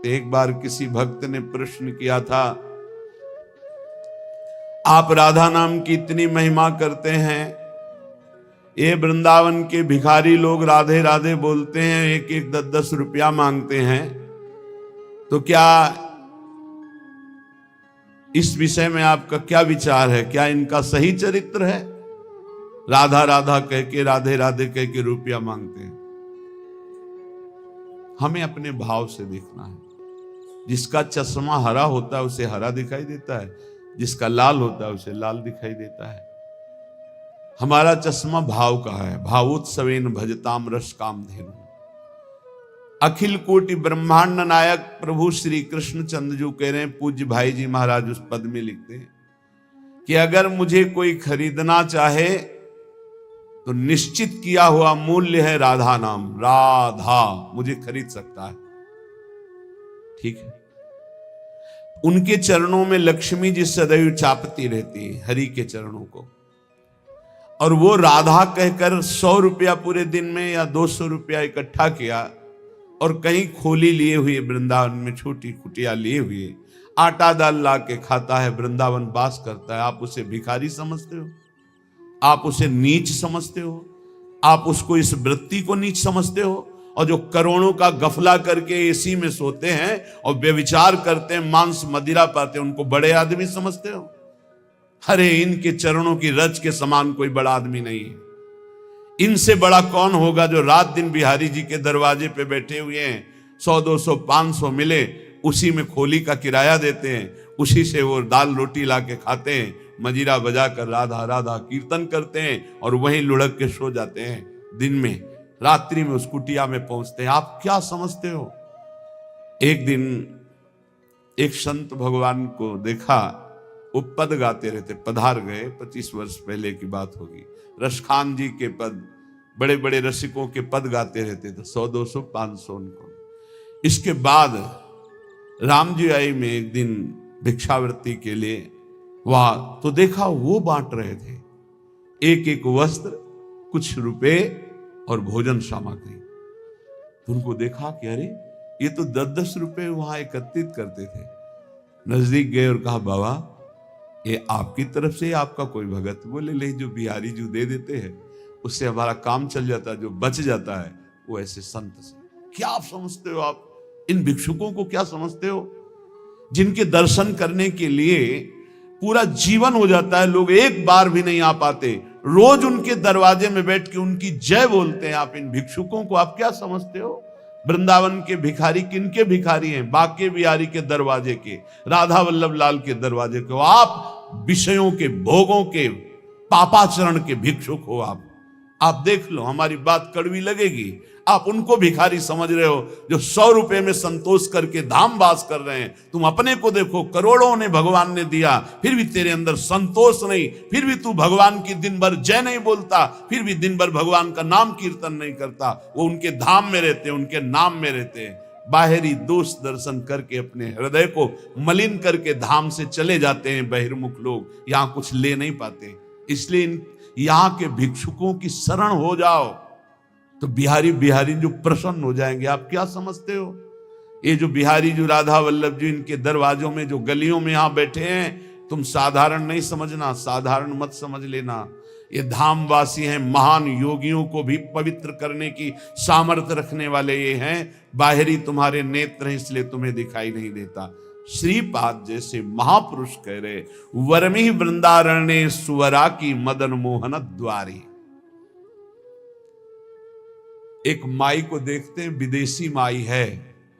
एक बार किसी भक्त ने प्रश्न किया था, आप राधा नाम की इतनी महिमा करते हैं, ये वृंदावन के भिखारी लोग राधे राधे बोलते हैं, एक एक 10-10 रुपया मांगते हैं, तो क्या इस विषय में आपका क्या विचार है? क्या इनका सही चरित्र है? राधा राधा कह के, राधे राधे कह के रुपया मांगते हैं। हमें अपने भाव से देखना है। जिसका चश्मा हरा होता है उसे हरा दिखाई देता है, जिसका लाल होता है उसे लाल दिखाई देता है। हमारा चश्मा भाव का है। भावोत्सवेन भजताम रस कामधेनु। अखिल कोटि ब्रह्मांड नायक प्रभु श्री कृष्ण चंद्र जो कह रहे हैं, पूज्य भाई जी महाराज उस पद में लिखते हैं कि अगर मुझे कोई खरीदना चाहे तो निश्चित किया हुआ मूल्य है राधा नाम। राधा मुझे खरीद सकता है, ठीक है। उनके चरणों में लक्ष्मी जी सदैव चापती रहती है हरि के चरणों को, और वो राधा कहकर 100 रुपया पूरे दिन में या 200 रुपया इकट्ठा किया और कहीं खोली लिए हुए, वृंदावन में छोटी कुटिया लिए हुए आटा दाल ला के खाता है, वृंदावन वास करता है। आप उसे भिखारी समझते हो? आप उसे नीच समझते हो? आप उसको, इस वृत्ति को नीच समझते हो? और जो करोड़ों का गफला करके एसी में सोते हैं और व्यभिचार करते हैं, मांस मदिरा पाते हैं, उनको बड़े आदमी समझते हो? अरे इनके चरणों की रज के समान कोई बड़ा आदमी नहीं है। इनसे बड़ा कौन होगा जो रात दिन बिहारी जी के दरवाजे पे बैठे हुए हैं, 100 200 500 मिले उसी में खोली का किराया देते हैं, उसी से वो दाल रोटी ला के खाते हैं, मजीरा बजा कर राधा राधा कीर्तन करते हैं और वहीं लुढ़क के सो जाते हैं। दिन में, रात्रि में उस कुटिया में पहुंचते हैं। आप क्या समझते हो? एक दिन एक संत भगवान को देखा, वो पद गाते रहते, पधार गए, 25 वर्ष पहले की बात होगी। रसखान जी के पद, बड़े बड़े रसिकों के पद गाते रहते थे, 100 200 500 उनको। इसके बाद राम जी आई में एक दिन भिक्षावृत्ति के लिए, वहां तो देखा वो बांट रहे थे एक एक वस्त्र, कुछ रुपए और भोजन सामग्री। तो उनको देखा कि अरे ये तो 10-10 रुपए वहां एकत्रित करते थे। नजदीक गए और कहा, बाबा ये आपकी तरफ से आपका कोई भगत? बोले ले, जो बिहारी जो दे देते हैं उससे हमारा काम चल जाता है, जो बच जाता है वो ऐसे संत से। क्या आप समझते हो? आप इन भिक्षुकों को क्या समझते हो, जिनके दर्शन करने के लिए पूरा जीवन हो जाता है, लोग एक बार भी नहीं आ पाते, रोज उनके दरवाजे में बैठ के उनकी जय बोलते हैं। आप इन भिक्षुकों को आप क्या समझते हो? वृंदावन के भिखारी किनके भिखारी हैं? बाके बिहारी के दरवाजे के, राधा वल्लभ लाल के दरवाजे के। आप विषयों के, भोगों के, पापाचरण के भिक्षुक हो। आप देख लो, हमारी बात कड़वी लगेगी, आप उनको भिखारी समझ रहे हो जो 100 रुपए में संतोष करके धाम वास कर रहे हैं। तुम अपने को देखो, करोड़ों ने भगवान ने दिया, फिर भी तेरे अंदर संतोष नहीं, फिर भी तू भगवान की दिन भर जय नहीं बोलता, फिर भी दिन भर भगवान का नाम कीर्तन नहीं करता। वो उनके धाम में रहते हैं, उनके नाम में रहते हैं। बाहरी दोष दर्शन करके अपने हृदय को मलिन करके धाम से चले जाते हैं बहिर्मुख लोग, यहां कुछ ले नहीं पाते। इसलिए यहां के भिक्षुकों की शरण हो जाओ तो बिहारी जो प्रसन्न हो जाएंगे। आप क्या समझते हो? ये जो बिहारी जो राधा वल्लभ जी इनके दरवाजों में, जो गलियों में यहां बैठे हैं, तुम साधारण नहीं समझना, साधारण मत समझ लेना। ये धामवासी हैं, महान योगियों को भी पवित्र करने की सामर्थ्य रखने वाले ये हैं। बाहरी तुम्हारे नेत्र हैं इसलिए तुम्हें दिखाई नहीं देता। श्रीपाद जैसे महापुरुष कह रहे, वर्मी वृंदारण्य सुवरा की मदन मोहन द्वारी। एक माई को देखते हैं, विदेशी माई है,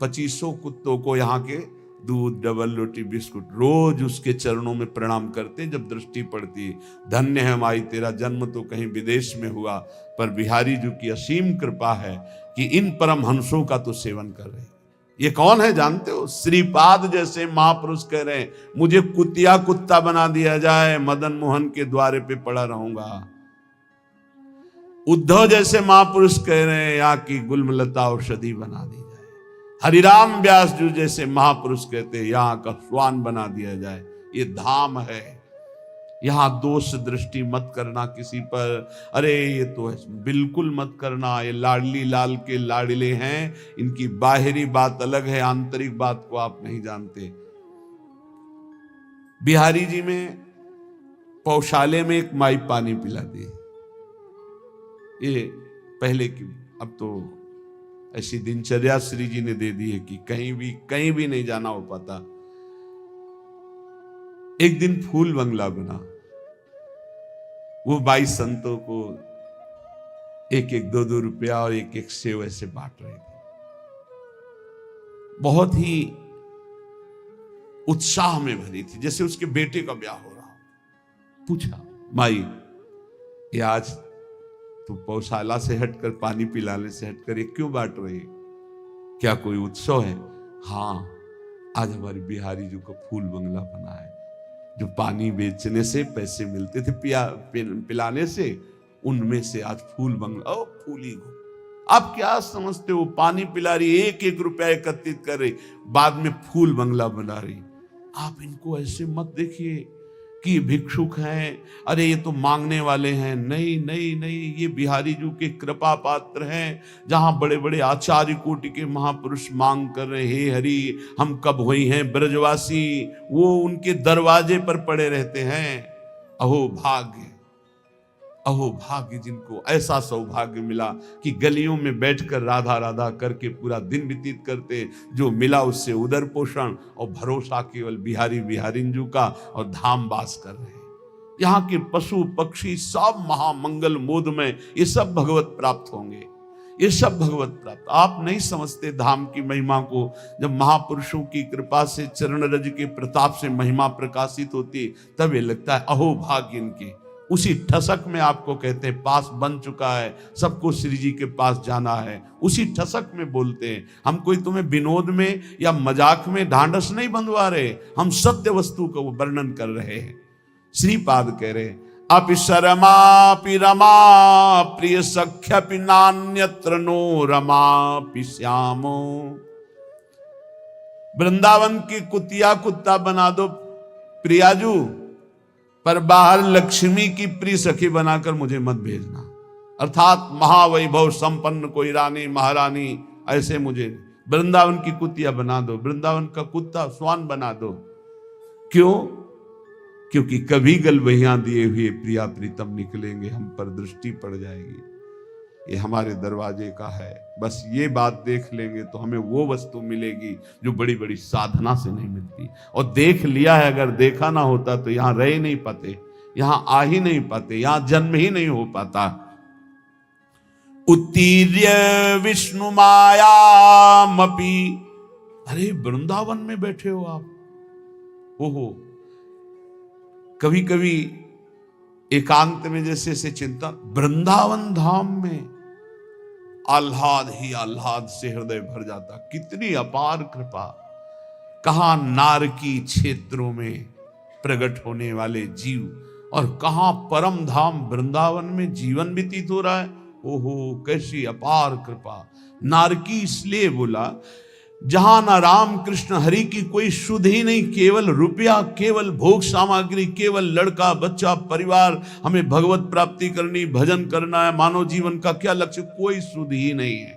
2500 कुत्तों को यहाँ के दूध, डबल रोटी, बिस्कुट, रोज उसके चरणों में प्रणाम करते हैं। जब दृष्टि पड़ती है, धन्य है माई, तेरा जन्म तो कहीं विदेश में हुआ, पर बिहारी जी की असीम कृपा है कि इन परम हंसों का तो सेवन कर रहे हैं। ये कौन है जानते हो? श्रीपाद जैसे महापुरुष कह रहे हैं, मुझे कुतिया कुत्ता बना दिया जाए, मदन मोहन के द्वारे पे पड़ा रहूंगा। उद्धव जैसे महापुरुष कह रहे हैं, यहाँ की गुलमलता औषधि बना दी जाए। हरिराम व्यास जी जैसे महापुरुष कहते हैं, यहाँ का स्वान बना दिया जाए। ये धाम है, यहां दोष दृष्टि मत करना किसी पर, अरे ये तो है, बिल्कुल मत करना। ये लाडली लाल के लाडले हैं, इनकी बाहरी बात अलग है, आंतरिक बात को आप नहीं जानते। बिहारी जी में पौशाले में एक माई पानी पिला दी, ये पहले की, अब तो ऐसी दिनचर्या श्री जी ने दे दी है कि कहीं भी नहीं जाना हो पाता। एक दिन फूल बंगला बना, वो 22 संतों को एक एक 2-2 रुपया और एक एक सेव ऐसे बांट रहे थे। बहुत ही उत्साह में भरी थी, जैसे उसके बेटे का ब्याह हो रहा। पूछा, माई ये आज तो पौशाला से हटकर, पानी पिलाने से हटकर ये क्यों बांट रही है? क्या कोई उत्सव है? हाँ, आज हमारे बिहारी जी को फूल बंगला बना है, जो पानी बेचने से पैसे मिलते थे पिलाने से, उनमें से आज फूल बंगला। ओ फूली गो, आप क्या समझते हो? पानी पिला रही, एक एक रुपया एकत्रित कर रही, बाद में फूल बंगला बना रही। आप इनको ऐसे मत देखिए कि भिक्षुक हैं, अरे ये तो मांगने वाले हैं। नहीं नहीं नहीं, ये बिहारी जी के कृपा पात्र हैं। जहां बड़े बड़े आचार्य कोटि के महापुरुष मांग कर रहे, हे हरि हम कब हुई हैं ब्रजवासी, वो उनके दरवाजे पर पड़े रहते हैं। अहो भाग्य, अहो भाग्य जिनको ऐसा सौभाग्य मिला कि गलियों में बैठकर राधा राधा करके पूरा दिन व्यतीत करते। जो मिला उससे उदर पोषण और भरोसा केवल बिहारी बिहारिंजू का, और धाम वास कर रहे। यहाँ के पशु पक्षी सब महामंगल मोद में, ये सब भगवत प्राप्त होंगे, ये सब भगवत प्राप्त। आप नहीं समझते धाम की महिमा को। जब महापुरुषों की कृपा से, चरण रज के प्रताप से महिमा प्रकाशित होती, तब ये लगता है अहो भाग्य इनके। उसी ठसक में आपको कहते हैं पास बन चुका है, सबको श्री जी के पास जाना है, उसी ठसक में बोलते हैं। हम कोई तुम्हें विनोद में या मजाक में ढांढस नहीं बंधवा रहे, हम सत्य वस्तु का वर्णन कर रहे हैं। श्रीपाद कह रहे, अपि शरमापि रमा प्रिय सख्यपि नान्यत्र नो रमापि श्यामो। वृंदावन की कुतिया कुत्ता बना दो प्रियाजू, पर बाहर लक्ष्मी की प्रिय सखी बनाकर मुझे मत भेजना। अर्थात महावैभव संपन्न कोई रानी महारानी ऐसे मुझे वृंदावन की कुतिया बना दो, वृंदावन का कुत्ता स्वान बना दो। क्यों? क्योंकि कभी गलबहियां दिए हुए प्रिया प्रीतम निकलेंगे, हम पर दृष्टि पड़ जाएगी। ये हमारे दरवाजे का है, बस ये बात देख लेंगे तो हमें वो वस्तु मिलेगी जो बड़ी बड़ी साधना से नहीं मिलती। और देख लिया है, अगर देखा ना होता तो यहां रह ही नहीं पाते, यहां आ ही नहीं पाते, यहां जन्म ही नहीं हो पाता। उत्तीर्य विष्णु मायामपि, अरे वृंदावन में बैठे हो आप। ओहो, कभी कभी एकांत में जैसे से चिंतन, वृंदावन धाम में आह्लाद ही आह्लाद से हृदय भर जाता। कितनी अपार कृपा। कहां नारकी क्षेत्रों में प्रकट होने वाले जीव, और कहां परम धाम वृंदावन में जीवन व्यतीत हो रहा है। ओहो, कैसी अपार कृपा। नारकी इसलिए बोला जहां ना राम कृष्ण हरि की कोई शुद्ध ही नहीं, केवल रुपया, केवल भोग सामग्री, केवल लड़का बच्चा परिवार, हमें भगवत प्राप्ति करनी, भजन करना है, मानव जीवन का क्या लक्ष्य, कोई शुद्ध ही नहीं है।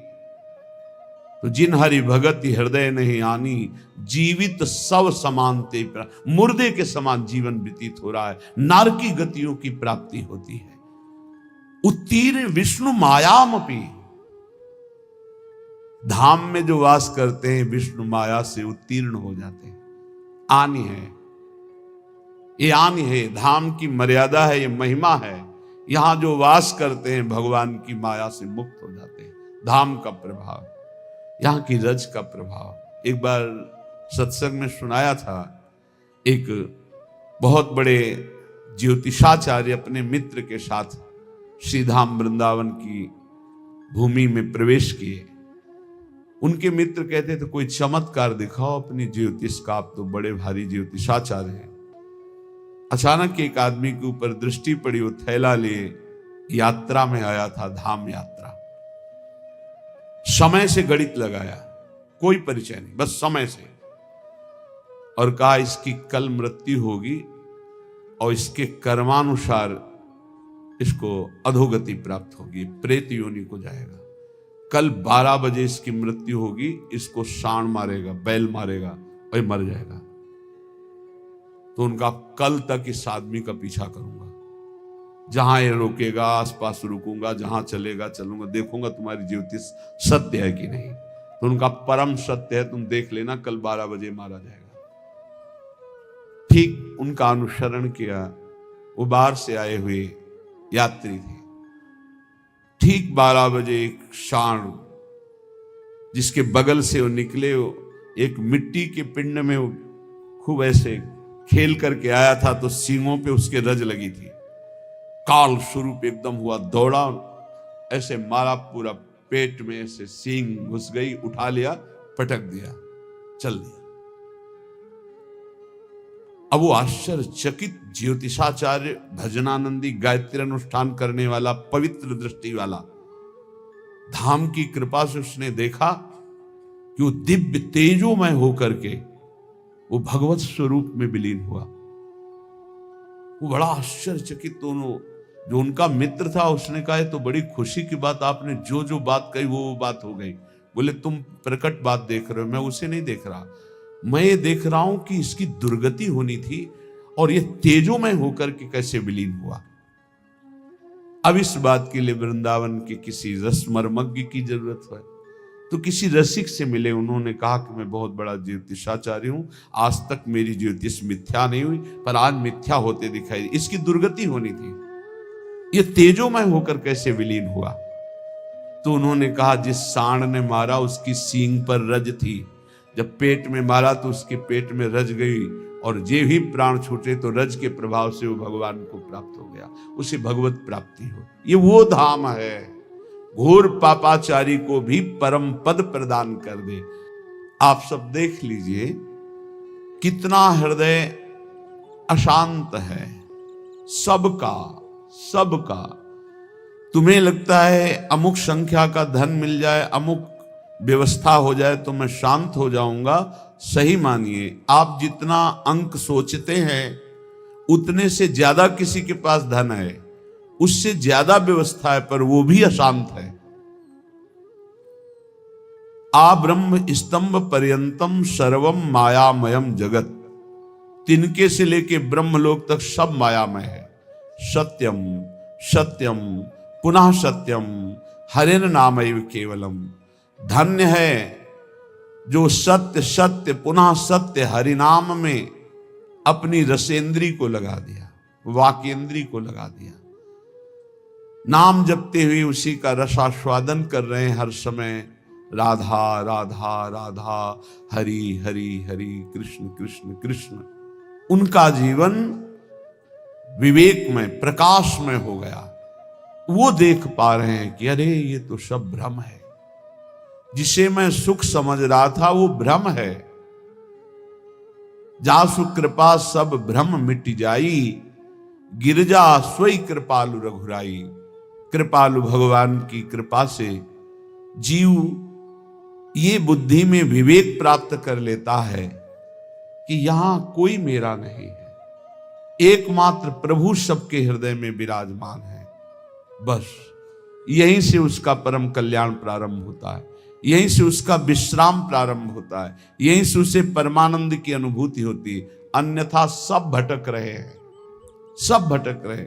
तो जिन हरि भगत हृदय नहीं आनी, जीवित सब समानते, मुर्दे के समान जीवन व्यतीत हो रहा है। नारकी गतियों की प्राप्ति होती है। उत्तीर्ण विष्णु मायामपि, धाम में जो वास करते हैं विष्णु माया से उत्तीर्ण हो जाते हैं। आनी है, ये आनी है, धाम की मर्यादा है, ये महिमा है। यहां जो वास करते हैं भगवान की माया से मुक्त हो जाते हैं। धाम का प्रभाव, यहां की रज का प्रभाव। एक बार सत्संग में सुनाया था, एक बहुत बड़े ज्योतिषाचार्य अपने मित्र के साथ श्रीधाम वृंदावन की भूमि में प्रवेश किए। उनके मित्र कहते थे कोई चमत्कार दिखाओ अपनी ज्योतिष का, आप तो बड़े भारी ज्योतिषाचार्य हैं। अचानक एक आदमी के ऊपर दृष्टि पड़ी, वो थैला लिए यात्रा में आया था, धाम यात्रा। समय से गणित लगाया, कोई परिचय नहीं, बस समय से, और कहा इसकी कल मृत्यु होगी, और इसके कर्मानुसार इसको अधोगति प्राप्त होगी, प्रेत योनि को जाएगा। कल 12 बजे इसकी मृत्यु होगी, इसको सांड मारेगा, बैल मारेगा और मर जाएगा। तो उनका कल तक इस आदमी का पीछा करूंगा, जहां ये रोकेगा आसपास रुकूंगा, जहां चलेगा चलूंगा, देखूंगा तुम्हारी ज्योतिष सत्य है कि नहीं। तो उनका परम सत्य है, तुम देख लेना कल 12 बजे मारा जाएगा। ठीक उनका अनुसरण किया। वो बाहर से आए हुए यात्री थे। ठीक 12 बजे एक सांड जिसके बगल से वो निकले, एक मिट्टी के पिंड में वो खूब ऐसे खेल करके आया था, तो सींगों पे उसके रज लगी थी। काल स्वरूप एकदम हुआ, दौड़ा, ऐसे मारा, पूरा पेट में ऐसे सींग घुस गई, उठा लिया, पटक दिया, चल दिया। अब वो आश्चर्यचकित ज्योतिषाचार्य, भजनानंदी, गायत्री अनुष्ठान करने वाला, पवित्र दृष्टि वाला, धाम की कृपा से उसने देखा कि वो दिव्य तेजोमय होकर के वो भगवत स्वरूप में विलीन हुआ। वो बड़ा आश्चर्यचकित, दोनों जो उनका मित्र था उसने कहा तो बड़ी खुशी की बात, आपने जो जो बात कही वो बात हो गई। बोले तुम प्रकट बात देख रहे हो, मैं उसे नहीं देख रहा, मैं ये देख रहा हूं कि इसकी दुर्गति होनी थी और ये तेजोमय होकर के कैसे विलीन हुआ। अब इस बात के लिए वृंदावन के किसी रसमर्मज्ञ की जरूरत है, तो किसी रसिक से मिले। उन्होंने कहा कि मैं बहुत बड़ा ज्योतिषाचार्य हूं, आज तक मेरी ज्योतिष मिथ्या नहीं हुई, पर आज मिथ्या होते दिखाई, इसकी दुर्गति होनी थी, ये तेजोमय होकर कैसे विलीन हुआ। तो उन्होंने कहा जिस सांड ने मारा उसकी सींग पर रज थी, जब पेट में मारा तो उसके पेट में रज गई, और जे ही प्राण छूटे तो रज के प्रभाव से वो भगवान को प्राप्त हो गया, उसे भगवत प्राप्ति हो। ये वो धाम है, घोर पापाचारी को भी परम पद प्रदान कर दे। आप सब देख लीजिए कितना हृदय अशांत है सबका। तुम्हें लगता है अमुक संख्या का धन मिल जाए, अमुक व्यवस्था हो जाए तो मैं शांत हो जाऊंगा। सही मानिए, आप जितना अंक सोचते हैं उतने से ज्यादा किसी के पास धन है, उससे ज्यादा व्यवस्था है, पर वो भी अशांत है। आ ब्रह्म स्तंभ पर्यंतम सर्वम मायामयम जगत, तिनके से लेके ब्रह्मलोक तक सब मायामय है। सत्यम सत्यम पुनः सत्यम हरेन नामैव केवलम। धन्य है जो सत्य सत्य पुनः सत्य हरिनाम में अपनी रसेंद्री को लगा दिया, वाकेंद्री को लगा दिया। नाम जपते हुए उसी का रसास्वादन कर रहे हैं हर समय। राधा राधा राधा, हरि हरि हरि, कृष्ण कृष्ण कृष्ण। उनका जीवन विवेक में, प्रकाश में हो गया। वो देख पा रहे हैं कि अरे ये तो सब भ्रम है, जिसे मैं सुख समझ रहा था वो भ्रम है। जासु कृपा सब भ्रम मिट जाई, गिरजा सोई कृपालु रघुराई। कृपालु भगवान की कृपा से जीव ये बुद्धि में विवेक प्राप्त कर लेता है कि यहां कोई मेरा नहीं है, एकमात्र प्रभु सबके हृदय में विराजमान है। बस यहीं से उसका परम कल्याण प्रारंभ होता है, यहीं से उसका विश्राम प्रारंभ होता है, यहीं से उसे परमानंद की अनुभूति होती है। अन्यथा सब भटक रहे हैं, सब भटक रहे।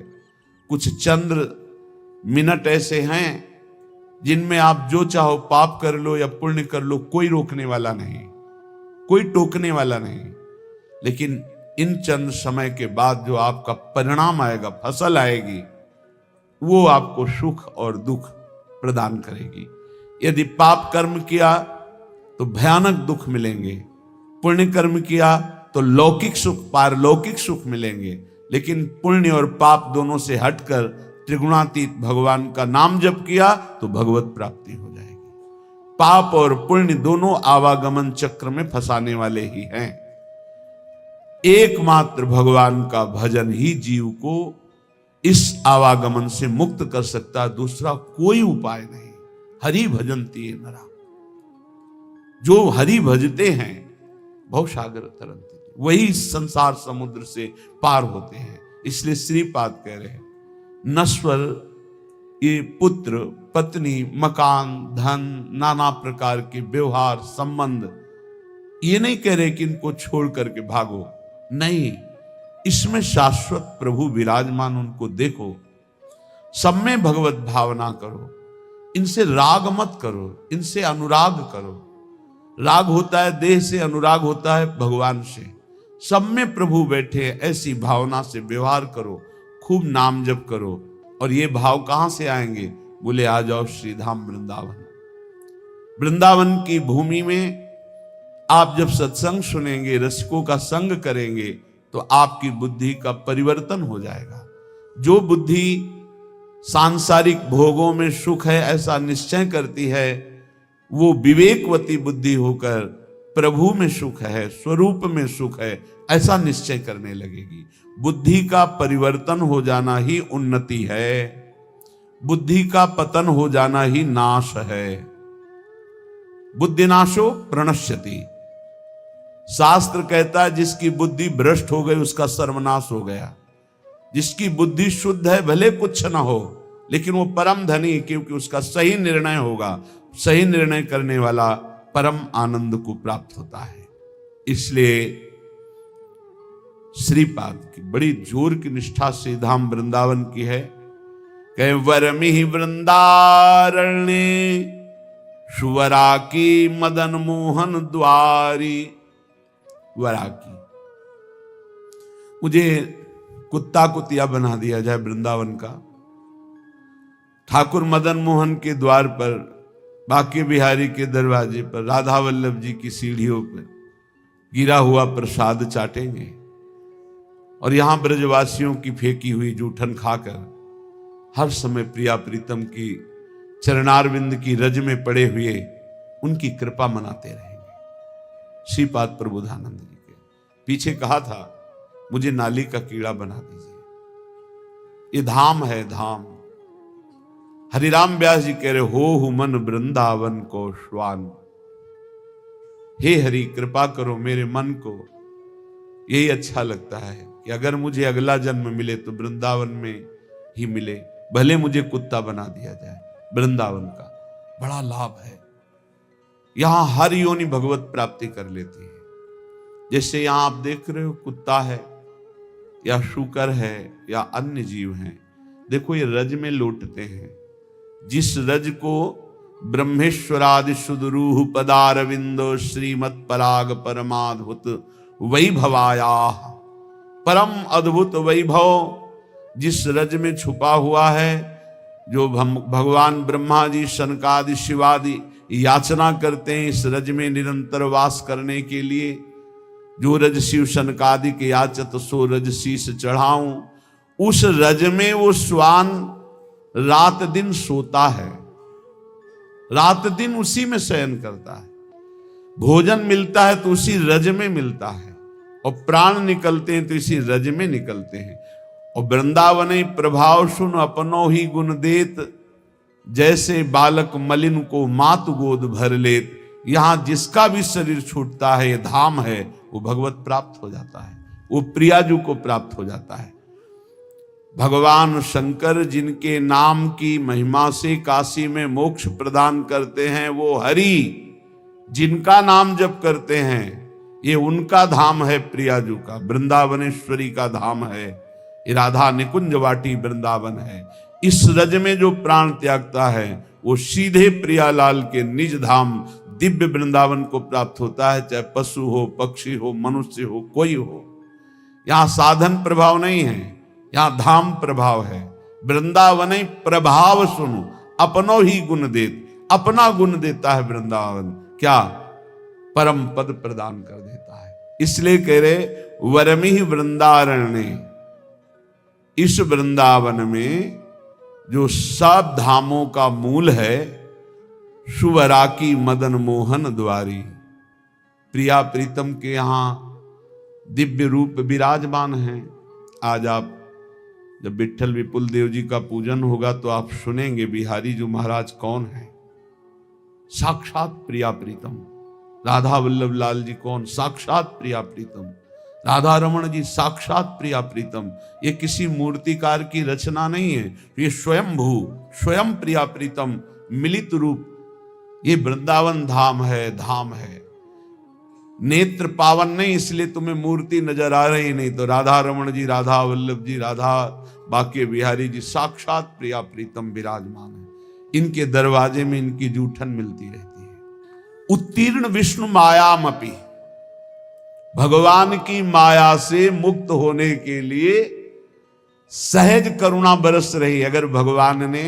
कुछ चंद्र मिनट ऐसे हैं जिनमें आप जो चाहो पाप कर लो या पुण्य कर लो, कोई रोकने वाला नहीं, कोई टोकने वाला नहीं। लेकिन इन चंद समय के बाद जो आपका परिणाम आएगा, फसल आएगी, वो आपको सुख और दुख प्रदान करेगी। यदि पाप कर्म किया तो भयानक दुख मिलेंगे, पुण्य कर्म किया तो लौकिक सुख, पारलौकिक सुख मिलेंगे। लेकिन पुण्य और पाप दोनों से हटकर त्रिगुणातीत भगवान का नाम जप किया तो भगवत प्राप्ति हो जाएगी। पाप और पुण्य दोनों आवागमन चक्र में फंसाने वाले ही हैं। एकमात्र भगवान का भजन ही जीव को इस आवागमन से मुक्त कर सकता है, दूसरा कोई उपाय नहीं। हरि भजन्ति नरा, जो हरि भजते हैं भवसागर तरंति, वही संसार समुद्र से पार होते हैं। इसलिए श्रीपाद कह रहे हैं नश्वर ये पुत्र पत्नी मकान धन नाना प्रकार के व्यवहार संबंध, ये नहीं कह रहे कि इनको छोड़ करके भागो, नहीं, इसमें शाश्वत प्रभु विराजमान, उनको देखो, सब में भगवत भावना करो, इनसे राग मत करो, इनसे अनुराग करो। राग होता है देह से, अनुराग होता है भगवान से। सब में प्रभु बैठे, ऐसी भावना से व्यवहार करो, खूब नाम जप करो। और ये भाव कहां से आएंगे? बोले आ जाओ श्रीधाम वृंदावन। वृंदावन की भूमि में आप जब सत्संग सुनेंगे, रसिकों का संग करेंगे, तो आपकी बुद्धि का परिवर्तन हो जाएगा। जो बुद्धि सांसारिक भोगों में सुख है ऐसा निश्चय करती है, वो विवेकवती बुद्धि होकर प्रभु में सुख है, स्वरूप में सुख है ऐसा निश्चय करने लगेगी। बुद्धि का परिवर्तन हो जाना ही उन्नति है, बुद्धि का पतन हो जाना ही नाश है। बुद्धिनाशो प्रणश्यति। शास्त्र कहता है जिसकी बुद्धि भ्रष्ट हो गई उसका सर्वनाश हो गया। जिसकी बुद्धि शुद्ध है भले कुछ ना हो, लेकिन वो परम धनी, क्योंकि उसका सही निर्णय होगा। सही निर्णय करने वाला परम आनंद को प्राप्त होता है। इसलिए श्रीपाद की बड़ी जोर की निष्ठा से धाम वृंदावन की है। कहे वरमिहि वृंदारण्ये सुवरा की मदन मोहन द्वारी। वराकी, मुझे कुत्ता कुतिया बना दिया जाए वृंदावन का। ठाकुर मदन मोहन के द्वार पर, बांके बिहारी के दरवाजे पर, राधा वल्लभ जी की सीढ़ियों पर गिरा हुआ प्रसाद चाटेंगे और यहां ब्रजवासियों की फेंकी हुई जूठन खाकर हर समय प्रिया प्रीतम की चरणारविंद की रज में पड़े हुए उनकी कृपा मनाते रहेंगे। श्रीपाद प्रबोधानंद जी के पीछे कहा था मुझे नाली का कीड़ा बना दीजिए। ये धाम है, धाम। हरिराम व्यास जी कह रहे हो मन वृंदावन को श्वान। हे हरि कृपा करो मेरे मन को, यही अच्छा लगता है कि अगर मुझे अगला जन्म मिले तो वृंदावन में ही मिले, भले मुझे कुत्ता बना दिया जाए। वृंदावन का बड़ा लाभ है, यहां हर योनि भगवत प्राप्ति कर लेती है। जैसे यहां आप देख रहे हो कुत्ता है या शूकर है या अन्य जीव हैं, देखो ये रज में लौटते हैं। जिस रज को ब्रह्मेश्वरादि सुदरूह पदारविंदो श्रीमत् पराग परमाद्भुत वैभवाया, परम अद्भुत वैभव जिस रज में छुपा हुआ है, जो भगवान ब्रह्मा जी सनकादि शिवादि याचना करते हैं इस रज में निरंतर वास करने के लिए। जो रज शिव सनकादि के याचत सो रज शीस चढ़ाऊं, उस रज में वो श्वान रात दिन सोता है, रात दिन उसी में शयन करता है। भोजन मिलता है तो उसी रज में मिलता है, और प्राण निकलते हैं तो इसी रज में निकलते हैं। और वृंदावन प्रभाव सुन अपनो ही गुण देत, जैसे बालक मलिन को मात गोद भर लेत। यहां जिसका भी शरीर छूटता है, ये धाम है, वो भगवत प्राप्त हो जाता है, वो प्रियाजू को प्राप्त हो जाता है। भगवान शंकर जिनके नाम की महिमा से काशी में मोक्ष प्रदान करते हैं, वो हरि जिनका नाम जप करते हैं, ये उनका धाम है, प्रियाजू का, वृंदावनेश्वरी का धाम है। ये राधा निकुंज वाटी वृंदावन है। इस रज में जो प्राण त्यागता है वो सीधे प्रियालाल के निज धाम दिव्य वृंदावन को प्राप्त होता है, चाहे पशु हो, पक्षी हो, मनुष्य हो, कोई हो। यहां साधन प्रभाव नहीं है, यहां धाम प्रभाव है। वृंदावन प्रभाव सुनो अपनो ही गुण देत, अपना गुण देता है वृंदावन। क्या? परम पद प्रदान कर देता है। इसलिए कह रहे वरमिहि वृंदारण्य, इस वृंदावन में जो सब धामों का मूल है, सुवरा की मदन मोहन द्वारी, प्रिया प्रीतम के यहां दिव्य रूप विराजमान हैं। आज आप जब विट्ठल विपुल देव जी का पूजन होगा तो आप सुनेंगे बिहारी जो महाराज कौन है, साक्षात प्रिया प्रीतम। राधा वल्लभ लाल जी कौन? साक्षात प्रिया प्रीतम। राधा रमण जी साक्षात प्रिया प्रीतम, ये किसी मूर्तिकार की रचना नहीं है, ये स्वयंभू स्वयं प्रिया प्रीतम मिलित रूप, ये वृंदावन धाम है, धाम है। नेत्र पावन नहीं इसलिए तुम्हें मूर्ति नजर आ रही नहीं, तो राधा रमण जी, राधा वल्लभ जी, राधा बाके बिहारी जी साक्षात प्रिया प्रीतम विराजमान है। इनके दरवाजे में इनकी जूठन मिलती रहती है। उत्तीर्ण विष्णु मायामपि, भगवान की माया से मुक्त होने के लिए सहज करुणा बरस रही। अगर भगवान ने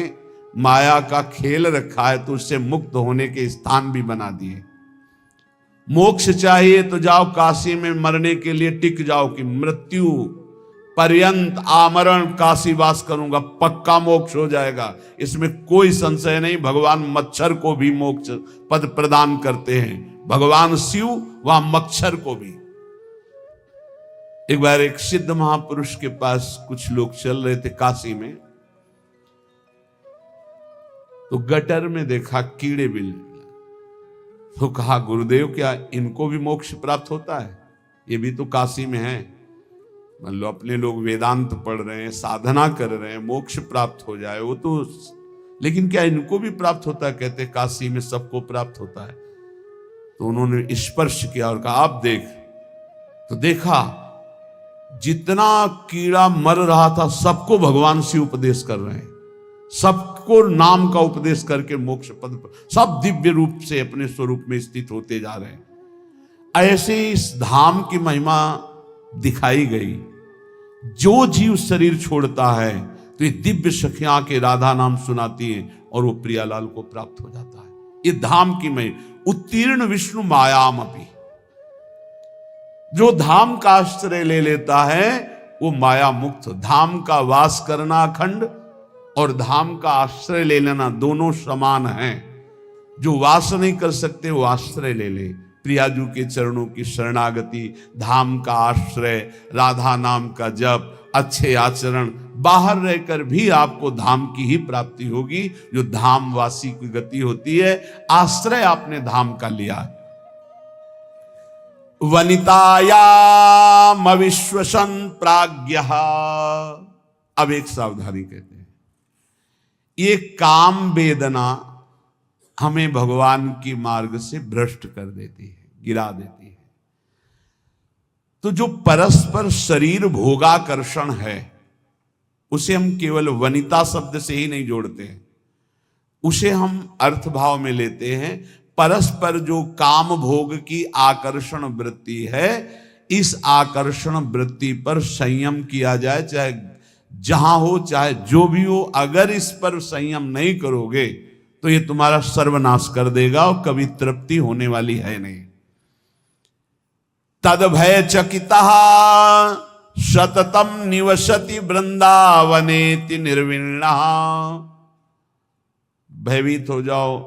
माया का खेल रखा है तो उससे मुक्त होने के स्थान भी बना दिए। मोक्ष चाहिए तो जाओ काशी में मरने के लिए टिक जाओ कि मृत्यु पर्यंत आमरण काशी वास करूंगा, पक्का मोक्ष हो जाएगा, इसमें कोई संशय नहीं। भगवान मच्छर को भी मोक्ष पद प्रदान करते हैं, भगवान शिव वहां मच्छर को भी। एक बार एक सिद्ध महापुरुष के पास कुछ लोग चल रहे थे काशी में, तो गटर में देखा कीड़े बिल, तो कहा गुरुदेव क्या इनको भी मोक्ष प्राप्त होता है? ये भी तो काशी में है। मान लो अपने लोग वेदांत पढ़ रहे हैं, साधना कर रहे हैं, मोक्ष प्राप्त हो जाए वो तो, लेकिन क्या इनको भी प्राप्त होता है? कहते काशी में सबको प्राप्त होता है। तो उन्होंने स्पर्श किया और कहा आप देख। तो देखा जितना कीड़ा मर रहा था सबको भगवान शिव उपदेश कर रहे हैं, सबको नाम का उपदेश करके मोक्ष पद पर सब दिव्य रूप से अपने स्वरूप में स्थित होते जा रहे हैं। ऐसे इस धाम की महिमा दिखाई गई। जो जीव शरीर छोड़ता है तो ये दिव्य सखियां के राधा नाम सुनाती हैं और वो प्रियालाल को प्राप्त हो जाता है। ये धाम की महिमा। उत्तीर्ण विष्णु मायामपि, जो धाम का आश्रय ले लेता है वो माया मुक्त। धाम का वास करना अखंड और धाम का आश्रय ले लेना दोनों समान हैं। जो वास नहीं कर सकते वो आश्रय ले ले। प्रियाजू के चरणों की शरणागति, धाम का आश्रय, राधा नाम का जप, अच्छे आचरण, बाहर रहकर भी आपको धाम की ही प्राप्ति होगी, जो धाम वासी की गति होती है। आश्रय आपने धाम का लिया। वनितायाम अविश्वसन प्राज्ञः, अब एक सावधानी कहते हैं, ये काम वेदना हमें भगवान की मार्ग से भ्रष्ट कर देती है, गिरा देती है। तो जो परस्पर शरीर भोगाकर्षण है उसे हम केवल वनिता शब्द से ही नहीं जोड़ते हैं, उसे हम अर्थभाव में लेते हैं। परस्पर जो काम भोग की आकर्षण वृत्ति है, इस आकर्षण वृत्ति पर संयम किया जाए, चाहे जहां हो चाहे जो भी हो। अगर इस पर संयम नहीं करोगे तो ये तुम्हारा सर्वनाश कर देगा और कभी तृप्ति होने वाली है नहीं। तद भय चकिता सततम निवसति वृंदावनेति निर्विण्णा, भयभीत हो जाओ।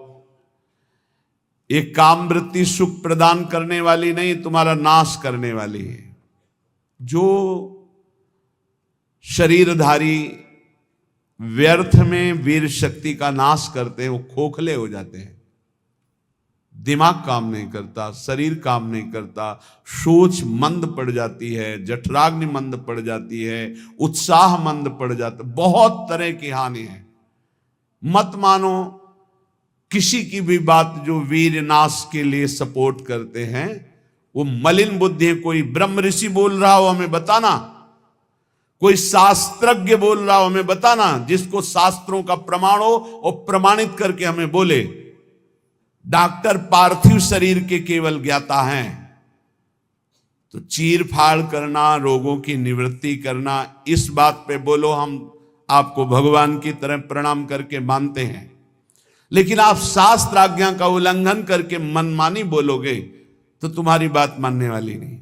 एक काम वृत्ति सुख प्रदान करने वाली नहीं, तुम्हारा नाश करने वाली है। जो शरीरधारी व्यर्थ में वीर शक्ति का नाश करते हैं वो खोखले हो जाते हैं। दिमाग काम नहीं करता, शरीर काम नहीं करता, सोच मंद पड़ जाती है, जठराग्नि मंद पड़ जाती है, उत्साह मंद पड़ जाता, बहुत तरह की हानि है। मत मानो किसी की भी बात जो वीर नाश के लिए सपोर्ट करते हैं, वो मलिन बुद्धि है। कोई ब्रह्म ऋषि बोल रहा हो हमें बताना, कोई शास्त्रज्ञ बोल रहा हो हमें बताना, जिसको शास्त्रों का प्रमाण हो और प्रमाणित करके हमें बोले। डॉक्टर पार्थिव शरीर के केवल ज्ञाता हैं, तो चीर फाड़ करना, रोगों की निवृत्ति करना, इस बात पे बोलो, हम आपको भगवान की तरह प्रणाम करके मानते हैं। लेकिन आप शास्त्र आज्ञा का उल्लंघन करके मनमानी बोलोगे तो तुम्हारी बात मानने वाली नहीं।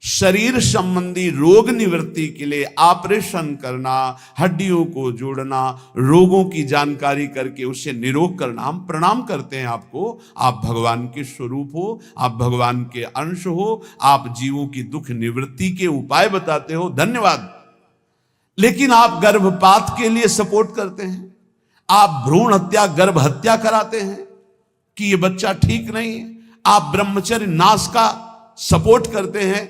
शरीर संबंधी रोग निवृत्ति के लिए ऑपरेशन करना, हड्डियों को जोड़ना, रोगों की जानकारी करके उसे निरोग करना, हम प्रणाम करते हैं आपको। आप भगवान के स्वरूप हो, आप भगवान के अंश हो, आप जीवों की दुख निवृत्ति के उपाय बताते हो, धन्यवाद। लेकिन आप गर्भपात के लिए सपोर्ट करते हैं, आप भ्रूण हत्या, गर्भ हत्या कराते हैं कि ये बच्चा ठीक नहीं है, आप ब्रह्मचर्य नाश का सपोर्ट करते हैं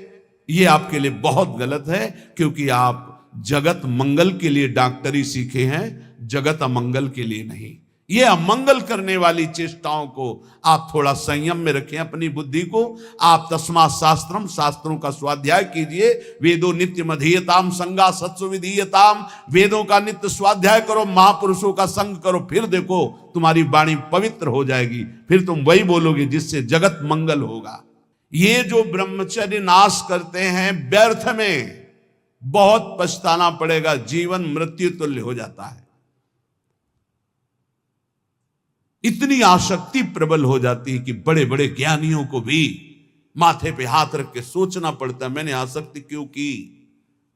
ये आपके लिए बहुत गलत है, क्योंकि आप जगत मंगल के लिए डॉक्टरी सीखे हैं, जगत अमंगल के लिए नहीं। ये अमंगल करने वाली चेष्टाओं को आप थोड़ा संयम में रखें अपनी बुद्धि को। आप तस्मा शास्त्रम, शास्त्रों का स्वाध्याय कीजिए। वेदो नित्य मधीयताम संगा सत्सु विधीयताम, वेदों का नित्य स्वाध्याय करो, महापुरुषों का संग करो, फिर देखो तुम्हारी वाणी पवित्र हो जाएगी, फिर तुम वही बोलोगे जिससे जगत मंगल होगा। ये जो ब्रह्मचर्य नाश करते हैं व्यर्थ में, बहुत पछताना पड़ेगा, जीवन मृत्यु तुल्य हो जाता है। इतनी आसक्ति प्रबल हो जाती है कि बड़े बड़े ज्ञानियों को भी माथे पे हाथ रख के सोचना पड़ता है, मैंने आसक्ति क्यों की।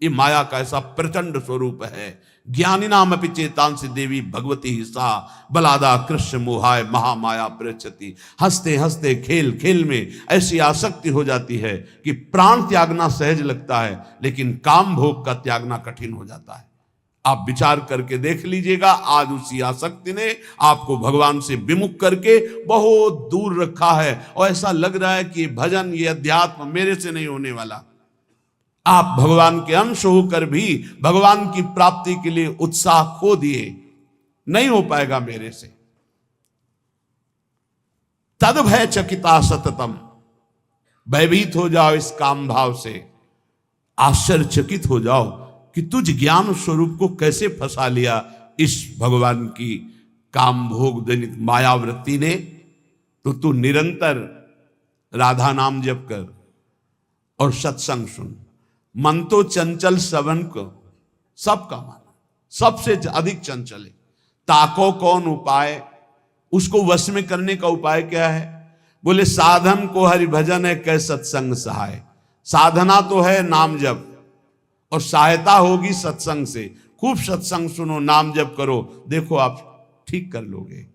ये माया का ऐसा प्रचंड स्वरूप है। ज्ञानी नाम अपि चेतांसी देवी भगवती ही सा बलादा कृष्ण मोहाय महामाया प्रचति। हंसते हंसते खेल खेल में ऐसी आसक्ति हो जाती है कि प्राण त्यागना सहज लगता है, लेकिन काम भोग का त्यागना कठिन हो जाता है। आप विचार करके देख लीजिएगा, आज उसी आसक्ति ने आपको भगवान से विमुख करके बहुत दूर रखा है, और ऐसा लग रहा है कि भजन, ये अध्यात्म मेरे से नहीं होने वाला। आप भगवान के अंश होकर भी भगवान की प्राप्ति के लिए उत्साह खो दिए, नहीं हो पाएगा मेरे से। तद भय चकिता सततम, भयभीत हो जाओ इस काम भाव से, आश्चर्यचकित हो जाओ कि तुझ ज्ञान स्वरूप को कैसे फंसा लिया इस भगवान की काम भोग जनित मायावृत्ति ने। तो तू निरंतर राधा नाम जप कर और सत्संग सुन। मन तो चंचल सवन को सबका माना, सबसे अधिक चंचल है। ताको कौन उपाय, उसको वश में करने का उपाय क्या है? बोले साधन को हरि भजन है, कै सत्संग सहाय। साधना तो है नाम जप, और सहायता होगी सत्संग से। खूब सत्संग सुनो, नाम जप करो, देखो आप ठीक कर लोगे।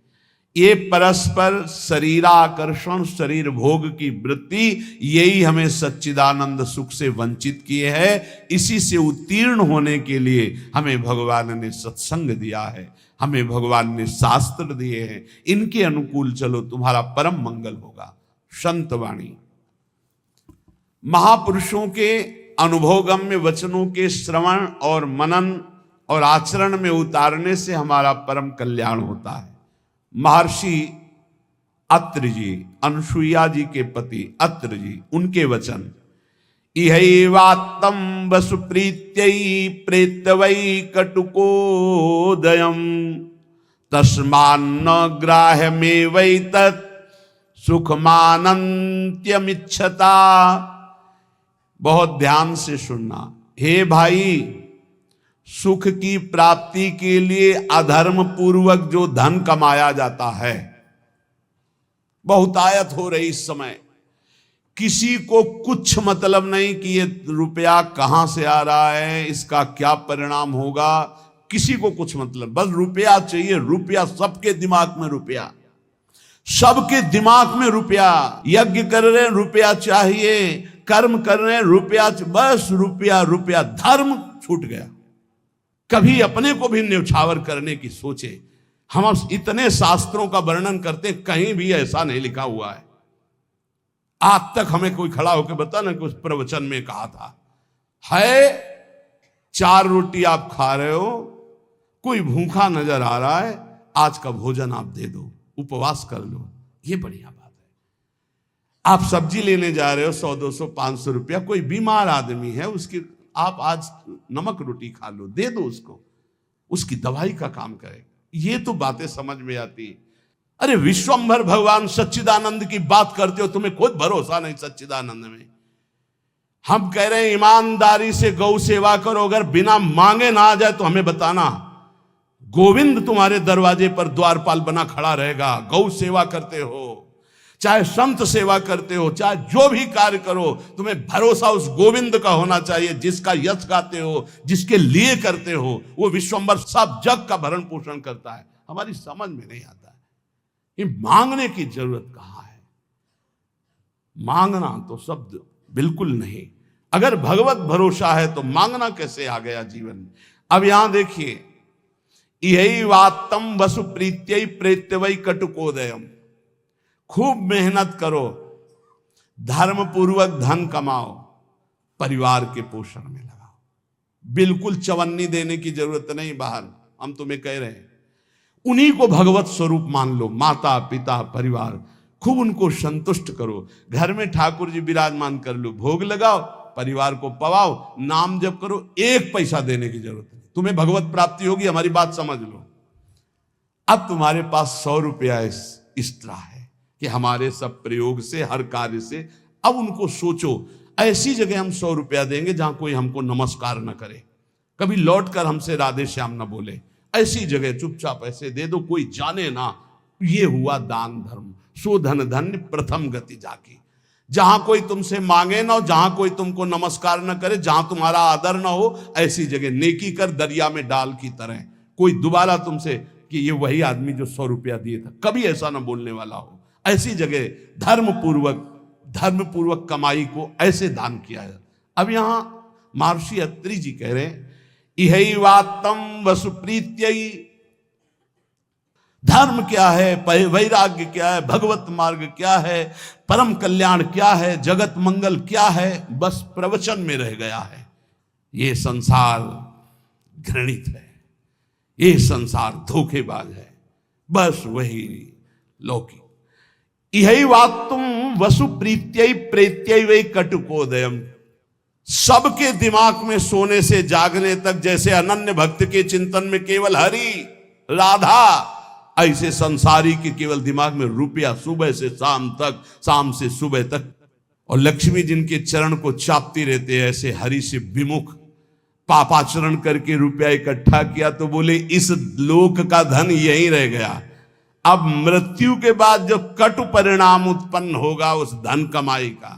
ये परस्पर शरीराकर्षण, शरीर भोग की वृत्ति, यही हमें सच्चिदानंद सुख से वंचित किए है। इसी से उत्तीर्ण होने के लिए हमें भगवान ने सत्संग दिया है, हमें भगवान ने शास्त्र दिए हैं। इनके अनुकूल चलो, तुम्हारा परम मंगल होगा। संतवाणी, महापुरुषों के अनुभवगम्य वचनों के श्रवण और मनन और आचरण में उतारने से हमारा परम कल्याण होता है। महर्षि अत्र जी, अनुसुईया जी के पति अत्र जी, उनके वचन, इहैवात्तं वसु प्रीत्यै प्रेतवै कटुकोदयं तस्मान्न ग्राह्यमेवैतत् सुखमानन्त्यमिच्छता। बहुत ध्यान से सुनना। हे भाई, सुख की प्राप्ति के लिए अधर्म पूर्वक जो धन कमाया जाता है, बहुतायत हो रही इस समय। किसी को कुछ मतलब नहीं कि ये रुपया कहां से आ रहा है, इसका क्या परिणाम होगा, किसी को कुछ मतलब, बस रुपया चाहिए। रुपया, सबके दिमाग में रुपया, सबके दिमाग में रुपया। यज्ञ कर रहे हैं, रुपया चाहिए, कर्म कर रहे हैं, रुपया, बस रुपया रुपया। धर्म छूट गया। कभी अपने को भी न्यौछावर करने की सोचे। हम इतने शास्त्रों का वर्णन करते, कहीं भी ऐसा नहीं लिखा हुआ है। आज तक हमें कोई खड़ा होकर बता ना, कुछ प्रवचन में कहा था है 4 रोटी आप खा रहे हो, कोई भूखा नजर आ रहा है, आज का भोजन आप दे दो, उपवास कर लो, ये बढ़िया बात है। आप सब्जी लेने जा रहे हो, 100, 200, 500 रुपया, कोई बीमार आदमी है, उसकी आप आज नमक रोटी खा लो, दे दो उसको, उसकी दवाई का काम करे। ये तो बातें समझ में आती है। अरे विश्वंभर भगवान सच्चिदानंद की बात करते हो, तुम्हें खुद भरोसा नहीं सच्चिदानंद में। हम कह रहे हैं ईमानदारी से गौ सेवा करो, अगर बिना मांगे ना आ जाए तो हमें बताना। गोविंद तुम्हारे दरवाजे पर द्वारपाल बना खड़ा रहेगा। गौ सेवा करते हो, चाहे संत सेवा करते हो, चाहे जो भी कार्य करो, तुम्हें भरोसा उस गोविंद का होना चाहिए जिसका यश गाते हो, जिसके लिए करते हो। वो विश्वंभर सब जग का भरण पोषण करता है। हमारी समझ में नहीं आता है, ये मांगने की जरूरत कहां है। मांगना तो शब्द बिल्कुल नहीं। अगर भगवत भरोसा है तो मांगना कैसे आ गया जीवन में। अब यहां देखिए, यही वात्तम वसु प्रीत्यै प्रेत्यवै कटुकोदयम। खूब मेहनत करो, धर्म पूर्वक धन कमाओ, परिवार के पोषण में लगाओ। बिल्कुल चवन्नी देने की जरूरत नहीं बाहर, हम तुम्हें कह रहे हैं। उन्हीं को भगवत स्वरूप मान लो, माता पिता परिवार, खूब उनको संतुष्ट करो। घर में ठाकुर जी विराजमान कर लो, भोग लगाओ, परिवार को पवाओ, नाम जप करो, एक पैसा देने की जरूरत नहीं, तुम्हें भगवत प्राप्ति होगी। हमारी बात समझ लो। अब तुम्हारे पास 100 रुपया एक्स्ट्रा है कि हमारे सब प्रयोग से, हर कार्य से, अब उनको सोचो ऐसी जगह हम 100 रुपया देंगे जहां कोई हमको नमस्कार न करे, कभी लौट कर हमसे राधे श्याम न बोले, ऐसी जगह चुपचाप ऐसे दे दो, कोई जाने ना। ये हुआ दान धर्म। सो धन धन्य प्रथम गति जाकी। जहां कोई तुमसे मांगे ना हो, जहां कोई तुमको नमस्कार न करे, जहां तुम्हारा आदर ना हो, ऐसी जगह नेकी कर, दरिया में डाल की तरह। कोई दोबारा तुमसे कि ये वही आदमी जो 100 रुपया दिए था, कभी ऐसा ना बोलने वाला हो। ऐसी जगह धर्म पूर्वक कमाई को ऐसे दान किया है। अब यहां महर्षि अत्रि जी कह रहे हैं, इहै वात्तम वसुप्रीत्यई। धर्म क्या है, वैराग्य क्या है, भगवत मार्ग क्या है, परम कल्याण क्या है, जगत मंगल क्या है, बस प्रवचन में रह गया है। ये संसार घृणित है, ये संसार धोखेबाज है, बस वही लौकिक। इहै वात्तम वसुप्रीत्यई प्रेत्यई वै कटुकोदयम। सबके दिमाग में सोने से जागने तक जैसे अनन्य भक्त के चिंतन में केवल हरि राधा, ऐसे संसारी के केवल दिमाग में रुपया, सुबह से शाम तक, शाम से सुबह तक। और लक्ष्मी जिनके चरण को चापती रहते हैं, ऐसे हरि से विमुख, पापाचरण करके रुपया इकट्ठा किया तो बोले इस लोक का धन यहीं रह गया। अब मृत्यु के बाद जो कटु परिणाम उत्पन्न होगा उस धन कमाई का,